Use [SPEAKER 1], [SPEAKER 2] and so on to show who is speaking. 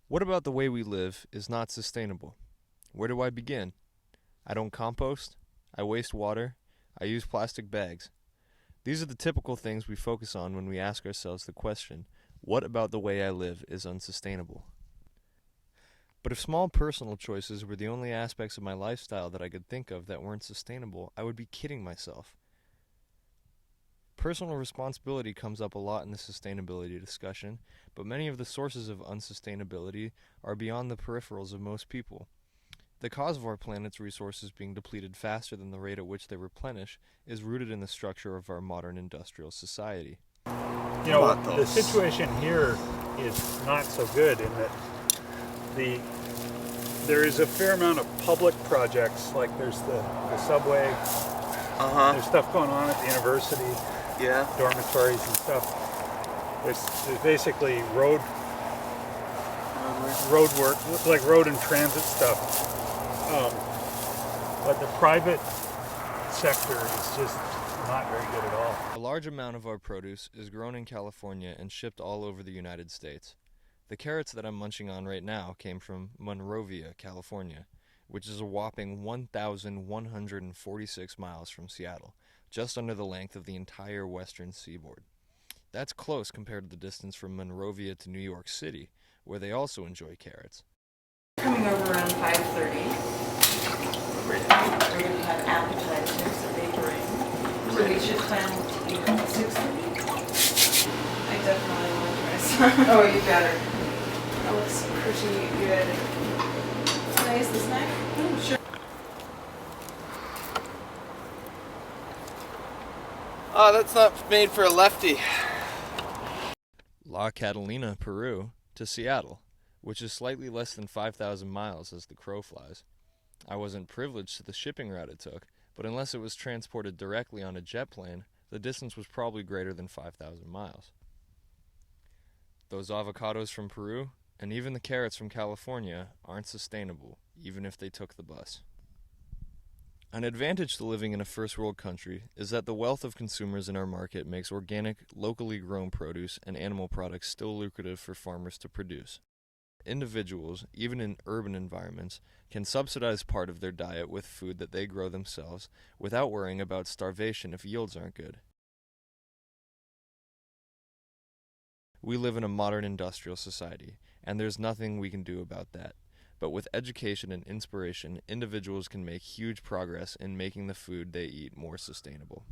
[SPEAKER 1] What about the way we live is not sustainable? Where do I begin? I don't compost. I waste water. I use plastic bags. These are the typical things we focus on when we ask ourselves the question, what about the way I live is unsustainable? But if small personal choices were the only aspects of my lifestyle that I could think of that weren't sustainable, I would be kidding myself. Personal responsibility comes up a lot in the sustainability discussion, but many of the sources of unsustainability are beyond the peripherals of most people. The cause of our planet's resources being depleted faster than the rate at which they replenish is rooted in the structure of our modern industrial society.
[SPEAKER 2] The situation here is not so good in that the there is a fair amount of public projects, like there's the subway, there's stuff going on at the university,
[SPEAKER 3] Yeah.
[SPEAKER 2] dormitories and stuff. There's basically road work, like road and transit stuff. But the private sector is just not very good at all.
[SPEAKER 1] A large amount of our produce is grown in California and shipped all over the United States. The carrots that I'm munching on right now came from Monrovia, California, which is a whopping 1,146 miles from Seattle, just under the length of the entire western seaboard. That's close compared to the distance from Monrovia to New York City, where they also enjoy carrots.
[SPEAKER 4] Coming over around 5:30. We're going to have appetizers that they bring. So we should plan to eat at 6:30. I definitely want to try some. Oh, you better. That looks pretty good. Can I use this knife? Oh, sure.
[SPEAKER 3] Oh, that's not made for a lefty.
[SPEAKER 1] La Catalina, Peru, to Seattle, which is slightly less than 5,000 miles as the crow flies. I wasn't privileged to the shipping route it took, but unless it was transported directly on a jet plane, the distance was probably greater than 5,000 miles. Those avocados from Peru, and even the carrots from California, aren't sustainable, even if they took the bus. An advantage to living in a first world country is that the wealth of consumers in our market makes organic, locally grown produce and animal products still lucrative for farmers to produce. Individuals, even in urban environments, can subsidize part of their diet with food that they grow themselves without worrying about starvation if yields aren't good. We live in a modern industrial society, and there's nothing we can do about that. But with education and inspiration, individuals can make huge progress in making the food they eat more sustainable.